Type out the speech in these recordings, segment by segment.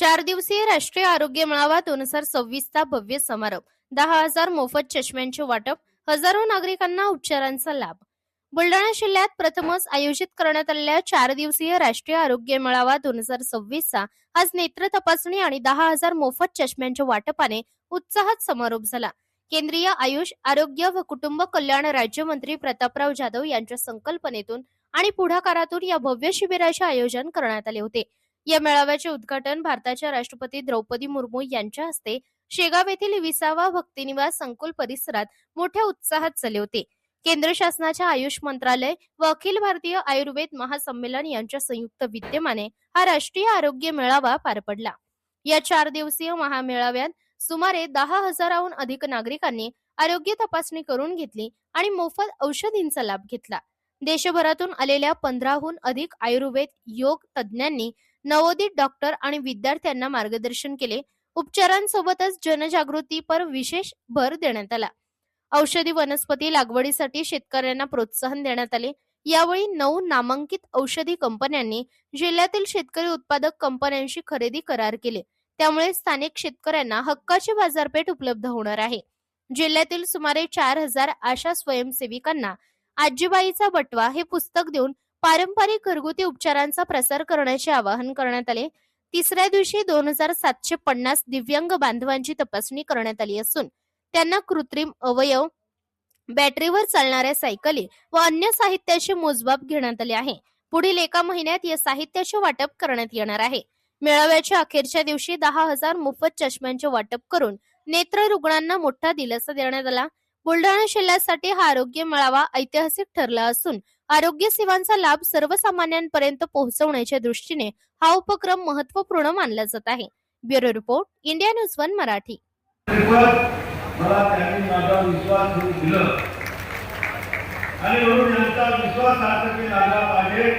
4 दिवसीय राष्ट्रीय आरोग्य मेळावा 2026चा भव्य समारोप, 10,000 मोफत चष्म्यांचे वाटप, हजारो नागरिकांना उपचारांचा लाभ. बुलढाणा जिल्ह्यात प्रथमच आयोजित करण्यात आलेल्या 4 दिवसीय राष्ट्रीय आरोग्य मेळावा 2026चा आज नेत्र तपासणी आणि 10,000 मोफत चष्म्यांच्या वाटपाने उत्साहात समारोप झाला. केंद्रीय आयुष, आरोग्य व कुटुंब कल्याण राज्यमंत्री प्रतापराव जाधव यांच्या संकल्पनेतून आणि पुढाकारातून या भव्य शिबिराचे आयोजन करण्यात आले होते. या मेळाव्याचे उद्घाटन भारताच्या राष्ट्रपती द्रौपदी मुर्मू यांच्या हस्ते शेगाव येथील 20वा भक्तिनिवास संकुल परिसरात मोठ्या उत्साहात झाले होते. केंद्र शासनाच्या आयुष मंत्रालय व अखिल भारतीय आयुर्वेद महासंमेलन यांच्या संयुक्त विद्यमाने हा राष्ट्रीय आरोग्य मेळावा पार पडला. या 4 दिवसीय महामेळाव्यात सुमारे 10,000हून अधिक नागरिकांनी आरोग्य तपासणी करून घेतली आणि मोफत औषधींचा लाभ घेतला. देशभरातून आलेल्या 15हून अधिक आयुर्वेद योग तज्ज्ञांनी नवोदित डॉक्टर आणि विद्यार्थ्यांना मार्गदर्शन केले. उपचारांसोबतच जनजागृतीपर विशेष भर देण्यात आला. औषधी वनस्पती लागवडीसाठी शेतकऱ्यांना प्रोत्साहन देण्यात आले. यावेळी 9 नामांकित औषधी कंपन्यांनी जिल्ह्यातील शेतकरी उत्पादक कंपन्यांशी खरेदी करार केले. त्यामुळे स्थानिक शेतकऱ्यांना हक्काची बाजारपेठ उपलब्ध होणार आहे. जिल्ह्यातील सुमारे 4,000 आशा स्वयंसेविकांना आजीबाईचा बटवा हे पुस्तक देऊन पारंपरिक घरगुती उपचारांचा प्रसार करण्याचे आवाहन करण्यात आले. तिसऱ्या दिवशी 2,750 दिव्यांग बांधवांची तपासणी करण्यात आली असून त्यांना कृत्रिम अवयव, बॅटरीवर चालणाऱ्या सायकली व अन्य साहित्याचे मोजमाप घेण्यात आले आहे. पुढील 1 महिन्यात या साहित्याचे वाटप करण्यात येणार आहे. मेळाव्याच्या अखेरच्या दिवशी 10,000 मोफत चष्म्यांचे वाटप करून नेत्र रुग्णांना मोठा दिलासा देण्यात आला. बुलढाणा जिल्ह्यासाठी हा आरोग्य मेळावा ऐतिहासिक ठरला असून आरोग्य सेवांचा लाभ सर्वसामान्यांपर्यंत पोहोचवण्याच्या दृष्टीने हा उपक्रम महत्त्वपूर्ण मानला जात आहे. Bureau report, India news 1 Marathi. मला त्यांनी माझा विश्वास दिला आणि म्हणून यांचा विश्वास आजही लागला पाहिजे.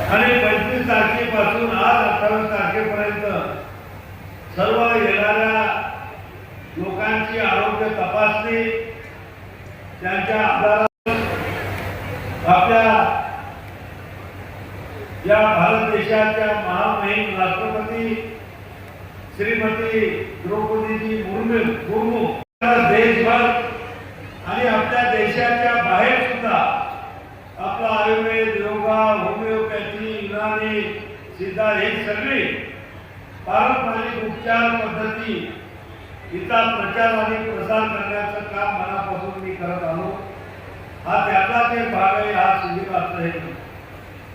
आणि 25 तारखेपासून आज 28 तारखेपर्यंत सर्व येणाऱ्या लोकांची आरोग्य तपासणी, त्यांच्या आजारात आपल्या या भारत देशाच्या महामहिम राष्ट्रपती श्रीमती द्रौपदीजी मुर्मू देशभर आणि आपल्या देशाच्या बाहेर सुद्धा आपला आयुर्वेद, योगा, होमिओपॅथी, युनानी, सिद्धा हे सगळे पारंपरिक उपचार पद्धती हिचा प्रचार आणि प्रसार करण्याचं काम मनापासून मी करत आलो. हा त्याचाच एक भाग आहे हा शिबिराचा हेतू.